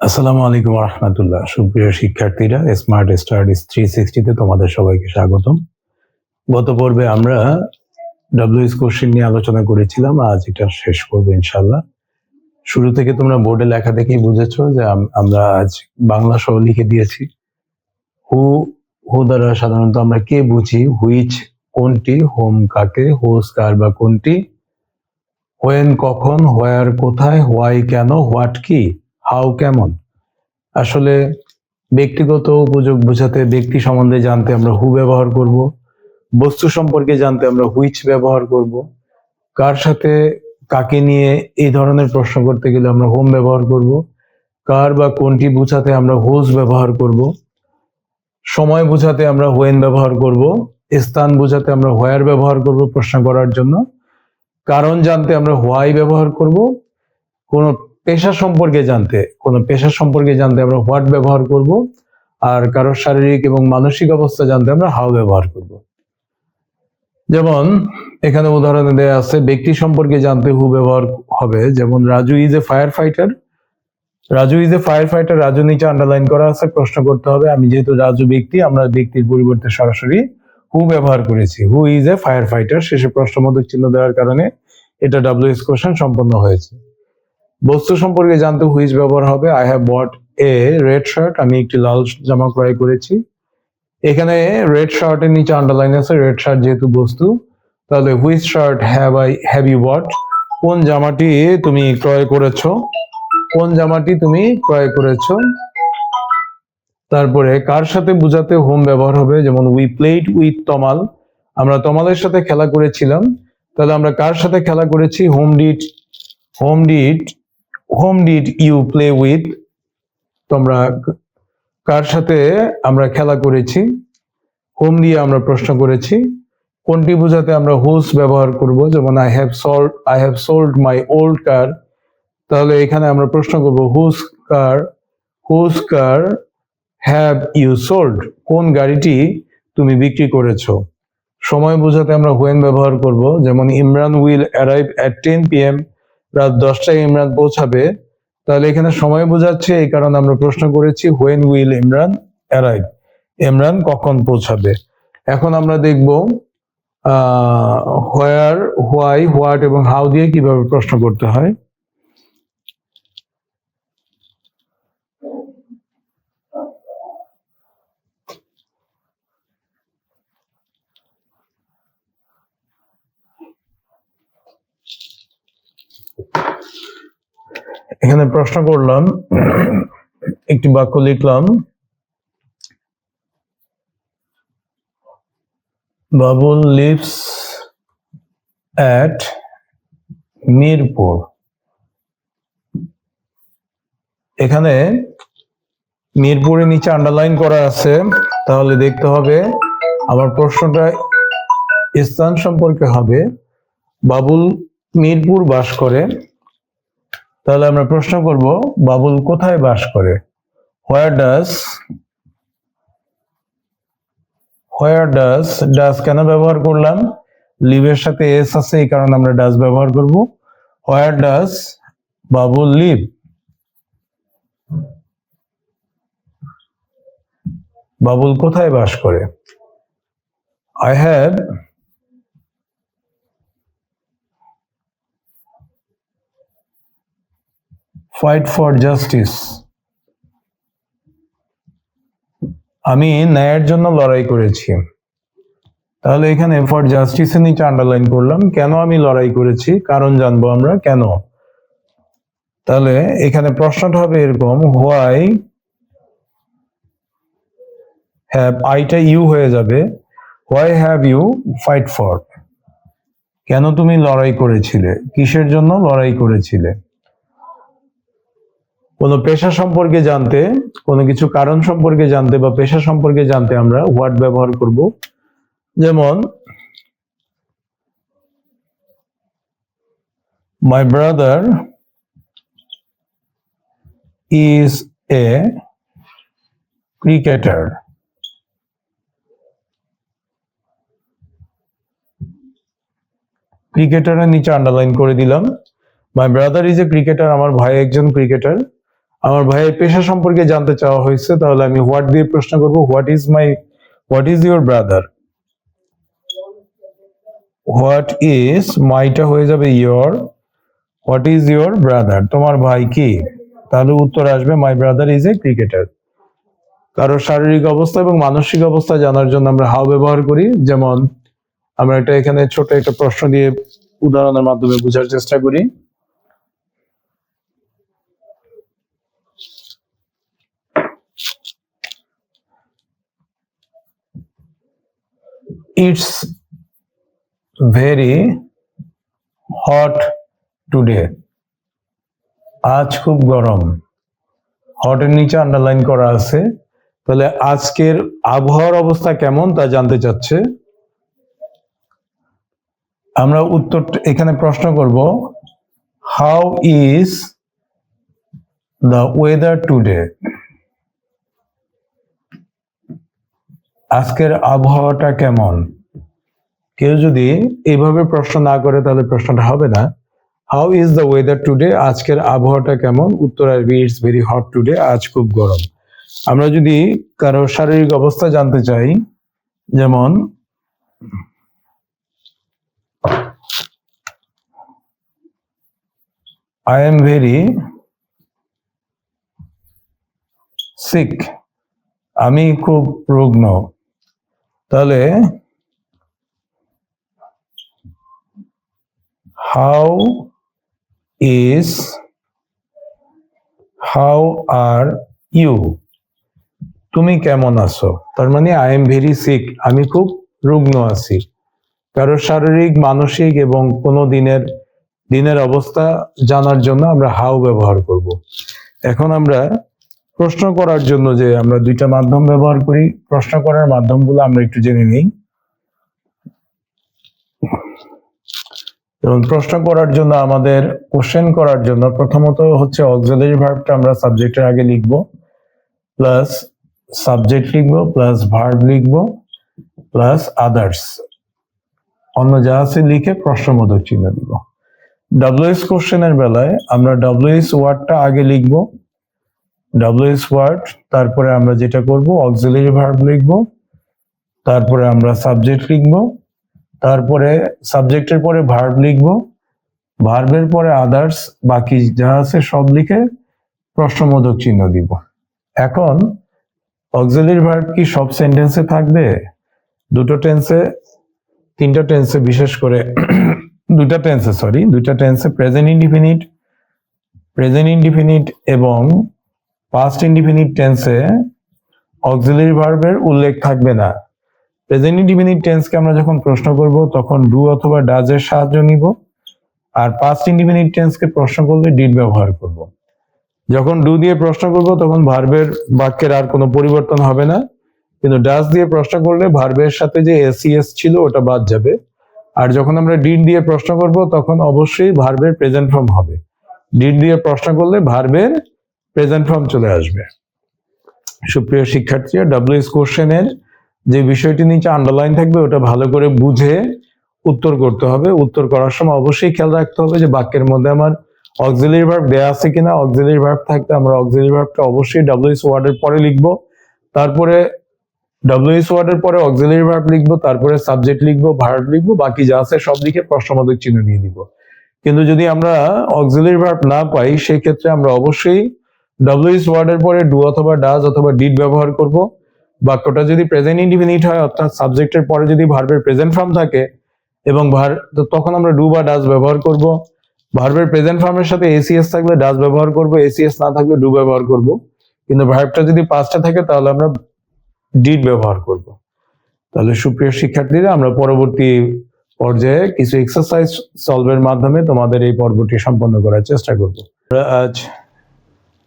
আসসালামু আলাইকুম রহমতুল্লাহ। সুপ্রিয় শিক্ষার্থীরা, স্মার্ট স্টাডিজ 360 তে তোমাদের সবাইকে স্বাগতম। গত পর্বে আমরা ডব্লিউএস কোশ্চেন নিয়ে আলোচনা করেছিলাম, আজ এটা শেষ করবো ইনশাল্লাহ। শুরু থেকে তোমরা বোর্ডে লেখা দেখেই বুঝেছো যে আমরা আজ বাংলা সহ লিখে দিয়েছি। হু হু দ্বারা সাধারণত আমরা কে বুঝি, হুইচ কোনটি, হোম কাকে, হোস কার বা কোনটি, হোয়েন কখন, হোয়ার কোথায়, হোয়াই কেন, হোয়াট কি, হাউ কেমন। আসলে ব্যক্তিগত উপযোগ বোঝাতে, ব্যক্তি সম্বন্ধে জানতে আমরা হু ব্যবহার করব। বস্তু সম্পর্কে জানতে আমরা হুইচ ব্যবহার করব। কার সাথে, কাকে নিয়ে এই ধরনের প্রশ্ন করতে গেলে আমরা হোম ব্যবহার করব। কার বা কোনটি বোঝাতে আমরা হোজ ব্যবহার করব। সময় বোঝাতে আমরা হোয়েন ব্যবহার করব। স্থান বোঝাতে আমরা হোয়ার ব্যবহার করব প্রশ্ন করার জন্য। কারণ জানতে আমরা হোয়াই ব্যবহার করব। কোনো পেশা সম্পর্কে জানতে আমরা হোয়াট ব্যবহার করব। আর কারো শারীরিক এবং মানসিক অবস্থা জানতে আমরা হাউ ব্যবহার করব। যেমন এখানে উদাহরণে দেয়া আছে, ব্যক্তি সম্পর্কে জানতে হু ব্যবহার হবে। যেমন Raju is a fire fighter. Raju is a fire fighter, Raju নিচে আন্ডারলাইন করা আছে, প্রশ্ন করতে হবে। আমি যেহেতু রাজু ব্যক্তি, আমরা ব্যক্তির পরিবর্তে সরাসরি হু ব্যবহার করেছি। Who is a fire fighter, শেষে প্রশ্নবোধক চিহ্ন দেওয়ার কারণে এটা ডব্লিউএস কোশ্চেন সম্পন্ন হয়েছে। বস্তু সম্পর্কে জানতে হুইচ ব্যবহার হবে। I have bought a red shirt, আমি একটি লাল জামা ক্রয় করেছি। এখানে রেড শার্টের নিচে আন্ডারলাইন আছে, রেড শার্ট যেহেতু বস্তু, তাহলে which shirt have you bought, কোন জামাটি তুমি ক্রয় করেছো, কোন জামাটি তুমি ক্রয় করেছো। তারপরে কার সাথে বোঝাতে হোম ব্যবহার হবে। যেমন উই প্লেড উইথ তমাল, আমরা তমালের সাথে খেলা করেছিলাম। তাহলে আমরা কার সাথে খেলা করেছি, whom did you play with, তোমরা কার সাথে আমরা খেলা করেছি। হোম দিয়ে আমরা প্রশ্ন করেছি। কোনটি বোঝাতে আমরা হুজ ব্যবহার করব। যেমন I have sold my old car, তাহলে এখানে আমরা প্রশ্ন করব whose car have you sold, কোন গাড়িটি তুমি বিক্রি করেছো। সময় বোঝাতে আমরা হোয়েন ব্যবহার করব। যেমন Imran will arrive at 10 PM, রাত 10টায় ইমরান পৌঁছাবে। তাহলে এখানে সময় বোঝাচ্ছে, এই কারণে আমরা প্রশ্ন করেছি when will Imran arrive, Imran কখন পৌঁছাবে। এখন আমরা দেখব হোয়ার, হোয়াই, হোয়াট এবং হাউ দিয়ে কিভাবে প্রশ্ন করতে হয়। এখানে প্রশ্ন করলাম, একটি বাক্য লিখলাম, বাবুল লিভস অ্যাট মিরপুর। এখানে মিরপুরের নিচে আন্ডারলাইন করা আছে, তাহলে দেখতে হবে আমার প্রশ্নটা স্থান সম্পর্কে হবে। বাবুল মিরপুর বাস করে, তাহলে আমরা প্রশ্ন করব বাবুল কোথায় বাস করে। হোয়ার ডাস কেন ব্যবহার করলাম, লিভের সাথে এস আছে, এই কারণে আমরা ডাস ব্যবহার করব। হোয়ার ডাস বাবুল লিভ, বাবুল কোথায় বাস করে। I have fight for justice, আমি ন্যায়ের জন্য লড়াই করেছি। তাহলে এখানে ফর জাস্টিসের নিচে আন্ডারলাইন করলাম। কেন আমি লড়াই করেছি, কারণ জানবো আমরা কেন। তাহলে এখানে প্রশ্নটা হবে এরকম, হোয়াই হ্যাভ, আইটা ইউ হয়ে যাবে, why have you fight for, কেন তুমি লড়াই করেছিলে, কিসের জন্য লড়াই করেছিলে। কোনো পেশা সম্পর্কে জানতে, কোনো কিছু কারণ সম্পর্কে জানতে বা পেশা সম্পর্কে জানতে আমরা হোয়াট ব্যবহার করব। যেমন মাই ব্রাদার ইজ এ ক্রিকেটার। ক্রিকেটারের নিচে আন্ডারলাইন করে দিলাম। মাই ব্রাদার ইজ এ ক্রিকেটার, আমার ভাই একজন ক্রিকেটার। আমার ভাইয়ের পেশা সম্পর্কে জানতে চাওয়া হয়েছে, তাহলে আমি হোয়াট দিয়ে প্রশ্ন করব। What is your brother. What is, মাইটা হয়ে যাবে your, what is your brother, তোমার ভাই কি, তাহলে উত্তর আসবে my brother is a cricketer. কারো শারীরিক অবস্থা এবং মানসিক অবস্থা জানার জন্য আমরা হাউ ব্যবহার করি। যেমন আমরা এটা এখানে ছোট একটা প্রশ্ন দিয়ে উদাহরণের মাধ্যমে বোঝার চেষ্টা করি। It's very hot today. আজ খুব গরম। হটের নিচে আন্ডারলাইন করা আছে, তাহলে আজকের আবহাওয়ার অবস্থা কেমন তা জানতে চাচ্ছে। আমরা উত্তর এখানে প্রশ্ন করব, how is the weather today. আজকের আবহাওয়াটা কেমন। কেউ যদি এইভাবে প্রশ্ন না করে তাহলে প্রশ্নটা হবে না। How is the weather today, আজকের আবহাওয়াটা কেমন, উত্তর আসবে ইটস ভেরি হট টুডে, আজ খুব গরম। আমরা যদি কারো শারীরিক অবস্থা জানতে চাই, যেমন আই এম ভেরি সিক, আমি খুব রুগ্ন, তাহলে হাউ আর ইউ, তুমি কেমন আছো। তার মানে আই এম ভেরি সিক, আমি খুব রুগ্ন আছি। কারো শারীরিক, মানসিক এবং কোনো দিনের অবস্থা জানার জন্য আমরা হাউ ব্যবহার করব। এখন আমরা প্রশ্ন করার জন্য যে আমরা দুইটা মাধ্যম ব্যবহার করি, প্রশ্ন করার মাধ্যমগুলো আমরা একটু জেনে নিই। এবং প্রশ্ন করার জন্য আমাদের কোশ্চেন করার জন্য প্রথমত হচ্ছে অক্সিলারি ভার্বটা আমরা সাবজেক্টের আগে লিখব, প্লাস সাবজেক্ট লিখব, প্লাস ভার্ব লিখব, প্লাস আদার্স, অন্য যা আছে লিখে প্রশ্নবোধক চিহ্ন দিব। ডব্লিউএস কোশ্চেনের বেলায় আমরা ডব্লিউএস ওয়ার্ডটা আগে লিখব, ডব্লিউএস ওয়ার্ড, তারপরে আমরা যেটা করব অক্সিলারি ভার্ব লিখব, তারপরে আমরা সাবজেক্ট লিখব, তারপরে সাবজেক্টের পরে ভার্ব লিখব, ভার্বের পরে আদার্স, বাকি যা আছে সব লিখে প্রশ্নবোধক চিহ্ন দিব। এখন অক্সিলারি ভার্ব কি সব সেন্টেন্সে থাকবে? দুটো টেন্সে, তিনটা টেন্সে, বিশেষ করে দুইটা টেন্সে প্রেজেন্ট ইনডিফিনিট এবং পাস্ট ইনডিফিনিট টেন্সে অক্সিলারি ভার্বের উল্লেখ থাকবে না। প্রেজেন্ট ইনডিফিনিট টেন্সকে আমরা যখন প্রশ্ন করব তখন ডু অথবা ডাজ এর সাহায্য নিব, আর পাস্ট ইনডিফিনিট টেন্সকে প্রশ্ন করলে ডিড ব্যবহার করব। যখন ডু দিয়ে প্রশ্ন করব তখন ভার্বের বাক্যের আর কোনো পরিবর্তন হবে না, কিন্তু ডাজ দিয়ে প্রশ্ন করলে ভার্বের সাথে যে এসইএস ছিল ওটা বাদ যাবে। আর যখন আমরা ডিড দিয়ে প্রশ্ন করব তখন অবশ্যই ভার্বের প্রেজেন্ট ফর্ম হবে। ডিড দিয়ে প্রশ্ন করলে ভার্বের প্রেজেন্ট ফর্ম চলে আসবে। সুপ্রিয় শিক্ষার্থীরা, ডব্লিউএস কোশ্চেনের যে বিষয়টি নিচে আন্ডারলাইন থাকবে ওটা ভালো করে বুঝে উত্তর করতে হবে। উত্তর করার সময় অবশ্যই খেয়াল রাখতে হবে যে বাক্যের মধ্যে আমার অক্সিলারি ভার্ব দেয়া আছে কিনা। অক্সিলারি ভার্ব থাকতে আমরা অক্সিলারি ভার্বটা অবশ্যই ডব্লিউএস ওয়ার্ডের পরে লিখব, তারপরে ডব্লিউএস ওয়ার্ডের পরে অক্সিলারি ভার্ব লিখব, তারপরে সাবজেক্ট লিখব, ভার্ব লিখব, বাকি যা আছে সব লিখে প্রশ্নবোধক চিহ্ন দিয়ে দিব। কিন্তু যদি আমরা অক্সিলারি ভার্ব না পাই সেই ক্ষেত্রে আমরা অবশ্যই ডব্লিউএস ওয়ার্ডের পরে ডু অথবা ডাজ অথবা ডিড ব্যবহার করব। বাক্যটা যদি প্রেজেন্ট ইনডিফিনিট হয়, অর্থাৎ সাবজেক্টের পরে যদি ভার্বের প্রেজেন্ট ফর্ম থাকে এবং তখন আমরা ডু বা ডাজ ব্যবহার করব। ভার্বের প্রেজেন্ট ফর্মের সাথে এসিএস থাকলে ডাজ ব্যবহার করব, এসিএস না থাকলে ডু ব্যবহার করব। কিন্তু ভার্বটা যদি পাস্টে থাকে তাহলে আমরা ডিড ব্যবহার করব। তাহলে সুপ্রিয় শিক্ষার্থীরা, আমরা পরবর্তী পর্যায়ে কিছু এক্সারসাইজ সলভের মাধ্যমে তোমাদের এই পর্বটি সম্পন্ন করার চেষ্টা করব। আমরা আজ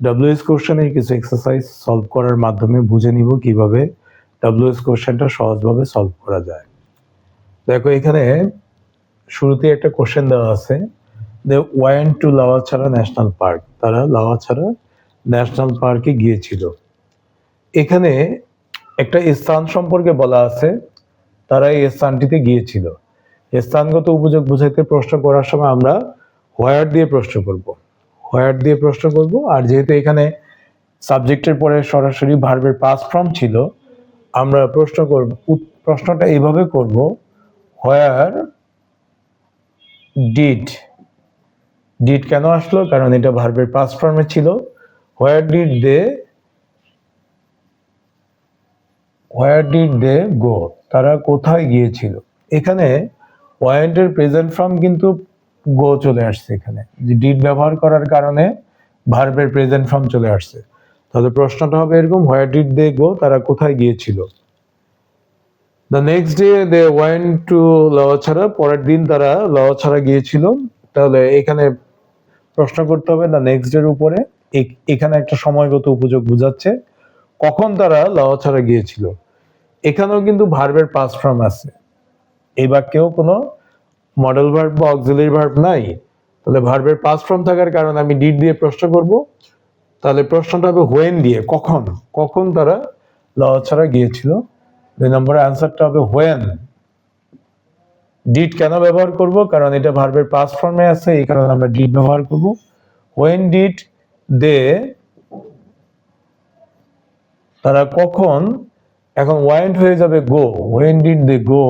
ডব্লিউএস কোশ্চেনের কিছু এক্সারসাইজ সলভ করার মাধ্যমে বুঝে নিব কিভাবে ডব্লিউএস কোশ্চেনটা সহজভাবে সলভ করা যায়। দেখো, এখানে শুরুতে একটা কোশ্চেন দেওয়া আছে, they went to Lawachara national park. তারা লাওয়াছড়া ন্যাশনাল পার্কে গিয়েছিল। এখানে একটা স্থান সম্পর্কে বলা আছে, তারা এই স্থানটিতে গিয়েছিল। স্থানগত উপযোগ বুঝাইতে প্রশ্ন করার সময় আমরা হোয়ার দিয়ে প্রশ্ন করব, আর যেহেতু এখানে সাবজেক্টের পরে সরাসরি ভার্বের পাস্ট ফর্ম ছিল, আমরা প্রশ্নটা এইভাবে করব, হোয়ার ডিড কেন আসলো? কারণ এটা ভার্বের পাস্ট ফর্মে ছিল। হোয়ার ডিড দে গো, তারা কোথায় গিয়েছিল? এখানে ওয়েন্টের প্রেজেন্ট ফর্ম কিন্তু গো চলে আসছে, এখানে যে ডিড ব্যবহার করার কারণে ভার্বের প্রেজেন্ট ফর্ম চলে আসছে। তাহলে প্রশ্নটা হবে এরকম, হোয়ার ডিড দে গো, তারা কোথায় গিয়েছিল? The next day they went to Lawachara, পরের দিন তারা লাওয়াছড়া গিয়েছিল। তাহলে এখানে প্রশ্ন করতে হবে দ্য নেক্সট ডের উপরে। এখানে একটা সময়গত উপযোগ বোঝাচ্ছে কখন তারা লাওয়াছড়া গিয়েছিল। এখানেও কিন্তু ভার্বের পাস্ট ফর্ম আছে, এই বাক্যেও কোনো মডেল ভার্ব বা অক্সিলারি ভার্ব নাই। তাহলে ভার্বের পাস্ট ফর্ম থাকার কারণে আমি ডিড দিয়ে প্রশ্ন করব। তাহলে প্রশ্নটা হবে হোয়েন দিয়ে, কখন তারা লাওয়াছড়া গিয়েছিল। 2 নম্বরের আনসারটা হবে হোয়েন। ডিড কেন ব্যবহার করব? কারণ এটা ভার্বের পাস্ট ফর্মে আছে, এই কারণে আমরা ডিড ব্যবহার করব। হোয়েন ডিড দে, তারা কখন, এখন ওয়েন্ট হয়ে যাবে go, when did they go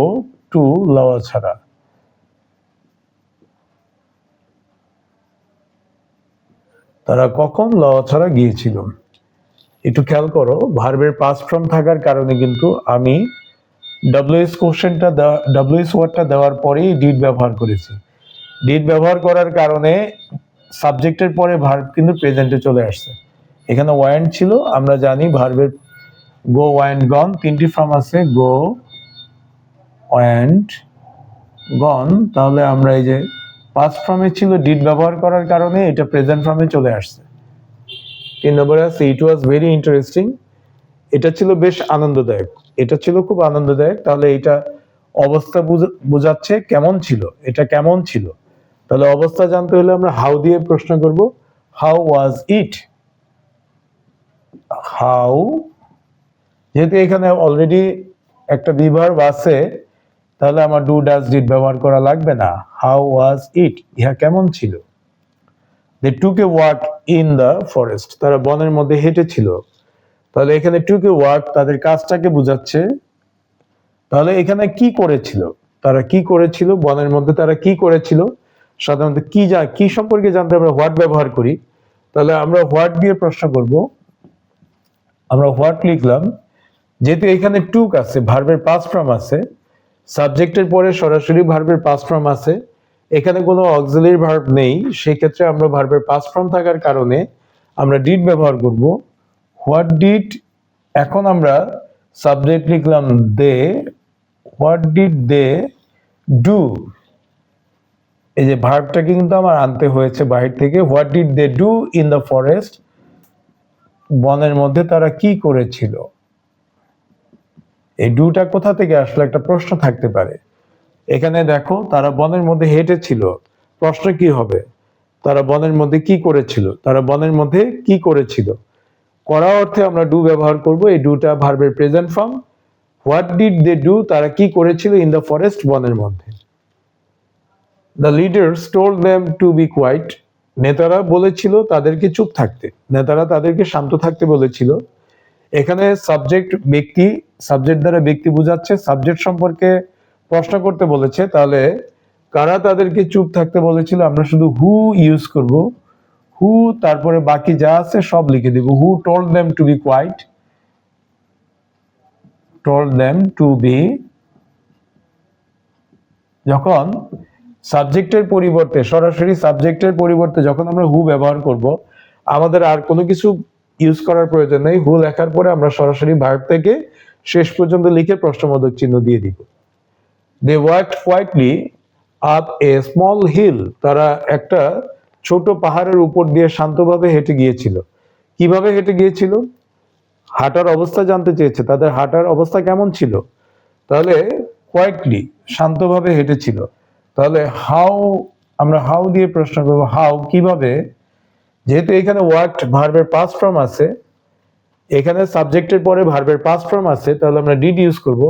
to Lawachara, তারা কখন লাওয়াছড়া গিয়েছিল। একটু খেয়াল করো, ভার্বের পাস্ট ফর্ম থাকার কারণে কিন্তু আমি ডব্লিউএস ওয়ার্ডটা দেওয়ার পরেই ডিড ব্যবহার করেছি। ডিড ব্যবহার করার কারণে সাবজেক্টের পরে ভার্ব কিন্তু প্রেজেন্টে চলে আসছে। এখানে ওয়েন্ট ছিল, আমরা জানি ভার্বের গো, ওয়েন্ট, গন 3টি ফর্ম আছে, গো, ওয়েন্ট, গন। তাহলে আমরা এই যে পাস্ট ফর্মে ছিল, ডিড ব্যবহার করার কারণে এটা প্রেজেন্ট ফর্মে চলে আসছে। 3 নম্বরে আছে ইট ওয়াজ ভেরি ইন্টারেস্টিং, এটা ছিল বেশ আনন্দদায়ক, এটা ছিল খুব আনন্দদায়ক। তাহলে এটা অবস্থা বোঝাচ্ছে কেমন ছিল, এটা কেমন ছিল। তাহলে অবস্থা জানতে হলে আমরা হাউ দিয়ে প্রশ্ন করব, হাউ ওয়াজ ইট। হাউ, যেহেতু এখানে অলরেডি একটা বিভার্ব আছে, তাহলে আমার ডু ডাজ ডিড ব্যবহার করা লাগবে না। হাউ ওয়াজ ইট, ইহা কেমন ছিল। They took a walk in the forest, তারা বনের মধ্যে হেঁটেছিল। তাহলে এখানে টুক এ ওয়াক তাদের কাজটাকে বোঝাচ্ছে। তাহলে এখানে কি করেছিল, তারা কি করেছিল, বনের মধ্যে তারা কি করেছিল। সাধারণত কি সম্পর্কে জানতে আমরা হোয়াট ব্যবহার করি। তাহলে আমরা হোয়াট দিয়ে প্রশ্ন করব। আমরা হোয়াট লিখলাম, যেহেতু এখানে টুক আছে, ভার্বের পাস্ট ফর্ম আছে, সাবজেক্টের পরে সরাসরি ভার্বের পাস্ট ফর্ম আছে, এখানে কোনো অক্সিলারি ভার্ব নেই, সেই ক্ষেত্রে আমরা ভার্বের পাস্ট ফর্ম থাকার কারণে আমরা ডিড ব্যবহার করব। হোয়াট ডিড, এখন আমরা সাবজেক্ট লিখলাম they, what did they do, এই যে ভার্বটাকে কিন্তু আমার আনতে হয়েছে বাহির থেকে। What did they do in the forest, বনের মধ্যে তারা কি করেছিল। এই ডুটা কোথা থেকে আসলে একটা প্রশ্ন থাকতে পারে। এখানে দেখো, তারা বনের মধ্যে হেঁটেছিল, প্রশ্ন কি হবে, তারা বনের মধ্যে কি করেছিল, তারা বনের মধ্যে কি করেছিল। করা অর্থে আমরা ডু ব্যবহার করব, এই ডুটা ভার্বের present form. What did they do, তারা কি করেছিল ইন দ্য ফরেস্ট, বনের মধ্যে। The leaders told them to be quiet, নেতারা বলেছিল তাদেরকে চুপ থাকতে, নেতারা তাদেরকে শান্ত থাকতে বলেছিল। এখানে সাবজেক্ট ব্যক্তি, সাবজেক্ট দ্বারা ব্যক্তি বোঝাচ্ছে, সাবজেক্ট সম্পর্কে প্রশ্ন করতে বলেছে। তাহলে কারা তাদেরকে চুপ থাকতে বলেছিল, আমরা শুধু হু ইউজ করব। হু, তারপরে বাকি যা আছে সব লিখে দিব। Who told them to be quiet, told them to be. যখন সাবজেক্টের পরিবর্তে, সরাসরি সাবজেক্টের পরিবর্তে যখন আমরা হু ব্যবহার করব, আমাদের আর কোনো কিছু ইউজ করার প্রয়োজন নেই। হু লেখার পরে আমরা সরাসরি ভার্ব থেকে শেষ পর্যন্ত লিখে প্রশ্নবোধক চিহ্ন দিয়ে দিব। দে walked quietly up a small hill, তারা একটা ছোট পাহাড়ের উপর দিয়ে শান্তভাবে হেঁটে গিয়েছিল। কিভাবে হেঁটে গিয়েছিল, হাঁটার অবস্থা জানতে চেয়েছে, তাদের হাঁটার অবস্থা কেমন ছিল। তাহলে কোয়াইটলি, শান্তভাবে হেঁটেছিল। তাহলে হাউ, আমরা হাউ দিয়ে প্রশ্ন করবো, হাউ, কিভাবে। যেহেতু এখানে ওয়াকড ভার্বের পাস্ট ফর্ম আছে, এখানে সাবজেক্টের পরে ভার্বের পাস্ট ফর্ম আছে, তাহলে আমরা ডিড ইউজ করব।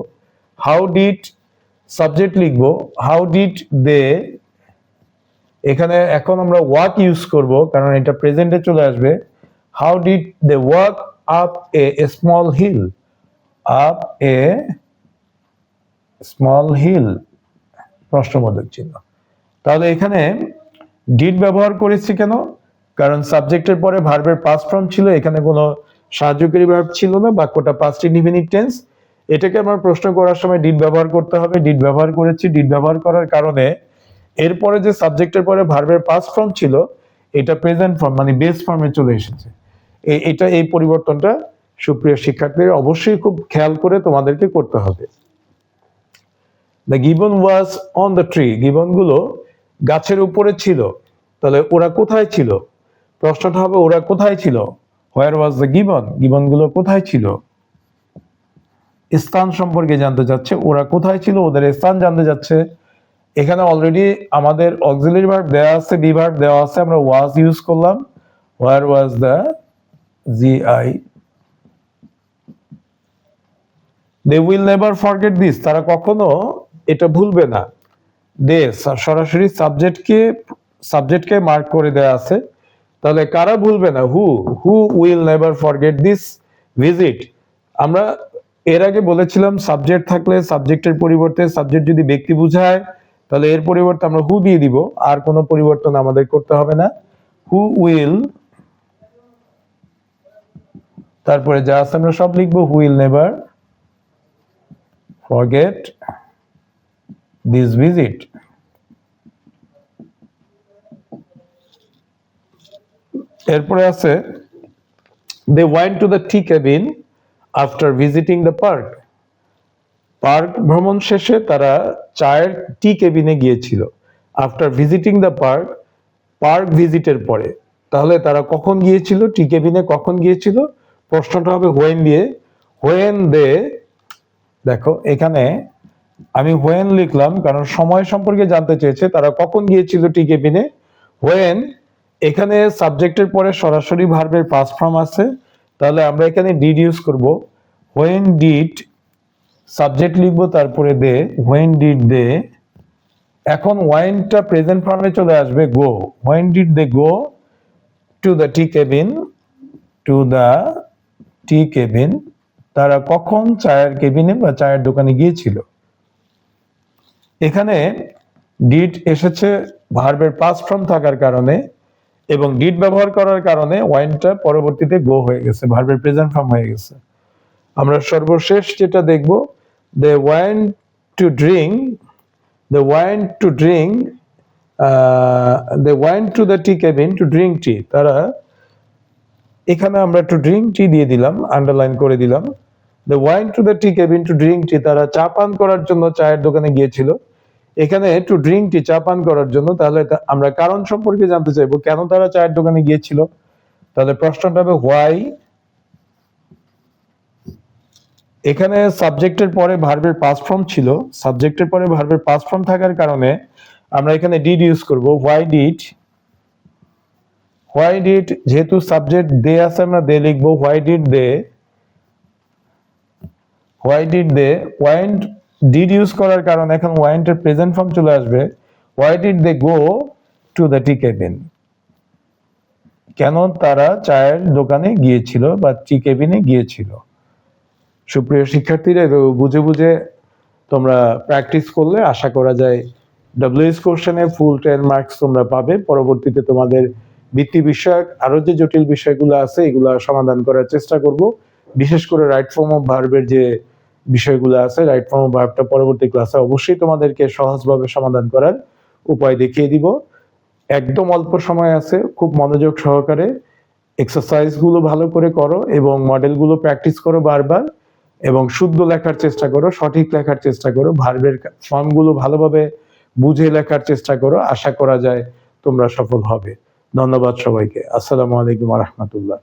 হাউ ডিড, সাবজেক্ট লিখব, হাউ ডিড দে। এখানে এখন আমরা ওয়াক ইউজ করব, কারণ এটা প্রেজেন্টে চলে আসবে। How did they walk up a small hill, up a small hill, প্রশ্নবোধক চিহ্ন। তাহলে এখানে ডিড ব্যবহার করেছি কেন? কারণ সাবজেক্টের পরে ভার্বের পাস্ট ফর্ম ছিল, এখানে কোনো সাহায্যকারী ভার্ব ছিল না, বাক্যটা পাস্ট ইনডিফিনিট টেন্স। এটাকে আমার প্রশ্ন করার সময় ডিড ব্যবহার করতে হবে, ডিড ব্যবহার করেছি। ডিড ব্যবহার করার কারণে এরপরে যে সাবজেক্টের পরে ভার্বের পাস্ট ফর্ম ছিল এটা প্রেজেন্ট ফর্ম মানে বেস ফর্মে চলে এসেছে। এই পরিবর্তনটা সুপ্রিয় শিক্ষার্থীরা অবশ্যই খুব খেয়াল করে তোমাদেরকে করতে হবে। The gibbon was on the tree, gibbon গুলো গাছের উপরে ছিল। তাহলে ওরা কোথায় ছিল? প্রশ্নটা হবে ওরা কোথায় ছিল। হোয়ার ওয়াজ দ্য গিবন, গিবন গুলো কোথায় ছিল? স্থান সম্পর্কে জানতে যাচ্ছে, ওরা কোথায় ছিল, ওদের স্থান জানতে যাচ্ছে। এখানে অলরেডি আমাদের অক্সিলারি ভার্ব দেওয়া আছে, বি ভার্ব দেওয়া আছে, আমরা ওয়াজ ইউজ করলাম। Where was the GI, they will never forget this, তারা কখনো এটা ভুলবে না। দে সরাসরি সাবজেক্টকে মার্ক করে দেয়া আছে, তাহলে কারা ভুলবে না? হু will never forget this visit. আমরা এর আগে বলেছিলাম সাবজেক্ট থাকলে সাবজেক্টের পরিবর্তে সাবজেক্ট যদি ব্যক্তি বোঝায় তাহলে এর পরিবর্তে আমরা হু দিয়ে দিব, আর কোনো পরিবর্তন আমাদের করতে হবে না। হু উইল, তারপরে যা আছে আমরা সব লিখবো, who will never forget this visit. এরপরে আছে they went to the tea cabin after visiting the park, park ভ্রমণ শেষে তারা চায়ের টি কেবিনে গিয়েছিল। After visiting the park, park ভিজিটের পরে। তাহলে তারা কখন গিয়েছিল টি কেবিনে, কখন গিয়েছিল? প্রশ্নটা হবে হোয়েন দিয়ে। হোয়েন দে, দেখো এখানে আমি হোয়েন লিখলাম কারণ সময় সম্পর্কে জানতে চেয়েছে, তারা কখন গিয়েছিল টি কেবিনে। হোয়েন, এখানে সাবজেক্টের পরে সরাসরি ভার্বের পাস্ট ফর্ম আছে, তাহলে আমরা এখানে ডিড ইউজ করব। হোয়েন ডিড, সাবজেক্ট লিখবো তারপরে দে, হোয়েন ডিড দে। এখন ওয়াইনটা প্রেজেন্ট ফর্মে চলে আসবে, go. When did they go to the tea cabin, to the tea cabin, তারা কখন চায়ের কেবিনে বা চায়ের দোকানে গিয়েছিল। এখানে ডিড এসেছে ভার্বের পাস্ট ফর্ম থাকার কারণে এবং ডিড ব্যবহার করার কারণে ওয়াইনটা পরবর্তীতে গো হয়ে গেছে, ভার্বের প্রেজেন্ট ফর্ম হয়ে গেছে। আমরা সর্বশেষ যেটা দেখব, they went to drink, they went to drink, they went to the tea cabin to drink tea, তারা, এখানে আমরা টু ড্রিঙ্ক টি দিয়ে দিলাম, আন্ডারলাইন করে দিলাম। They went to the tea cabin to drink tea, তারা চা পান করার জন্য চায়ের দোকানে গিয়েছিল। এখানে টু ড্রিঙ্ক টি, চা পান করার জন্য, তাহলে আমরা কারণ সম্পর্কে জানতে চাইবো, কেন তারা চায়ের দোকানে গিয়েছিল। তাহলে প্রশ্নটা হবে হোয়াই। এখানে সাবজেক্টের পরে ভার্বের পাস্ট ফর্ম ছিল, সাবজেক্টের পরে ভার্বের পাস্ট ফর্ম থাকার কারণে আমরা এখানে ডিড ইউজ করব। হোয়াই ডিড, হোয়াই ডিড, যেহেতু সাবজেক্ট দে আছে আমরা দে লিখবো। Why did they, why did they, went did use করার কারণে এখন ওয়াইন্টের প্রেজেন্ট ফর্ম চলে আসবে। Why did they go to the tea cabin, কেন তারা চায়ের দোকানে গিয়েছিল বা টি কেবিনে গিয়েছিল। সুপ্রিয় শিক্ষার্থীরা, বুঝে বুঝে তোমরা প্র্যাকটিস করলে আশা করা যায় ডব্লিউএস কোশ্চেনে ফুল 10 মার্কস তোমরা পাবে। পরবর্তীতে তোমাদের বৃত্তি বিষয়ক আরো যে জটিল বিষয়গুলো আছে এগুলো সমাধান করার চেষ্টা করব। বিশেষ করে রাইট ফর্ম অফ ভার্বের যে বিষয়গুলো আছে, রাইট ফর্ম অফ ভার্বটা পরবর্তী ক্লাসে অবশ্যই তোমাদেরকে সহজভাবে সমাধান করার উপায় দেখিয়ে দিব। একদম অল্প সময় আছে, খুব মনোযোগ সহকারে এক্সারসাইজগুলো ভালো করে করো এবং মডেলগুলো প্র্যাকটিস করো বারবার, এবং শুদ্ধ লেখার চেষ্টা করো, সঠিক লেখার চেষ্টা করো, ভার্বের ফর্মগুলো ভালোভাবে বুঝে লেখার চেষ্টা করো। আশা করা যায় তোমরা সফল হবে। ধন্যবাদ সবাইকে। আসসালামু আলাইকুম ওয়া রাহমাতুল্লাহ।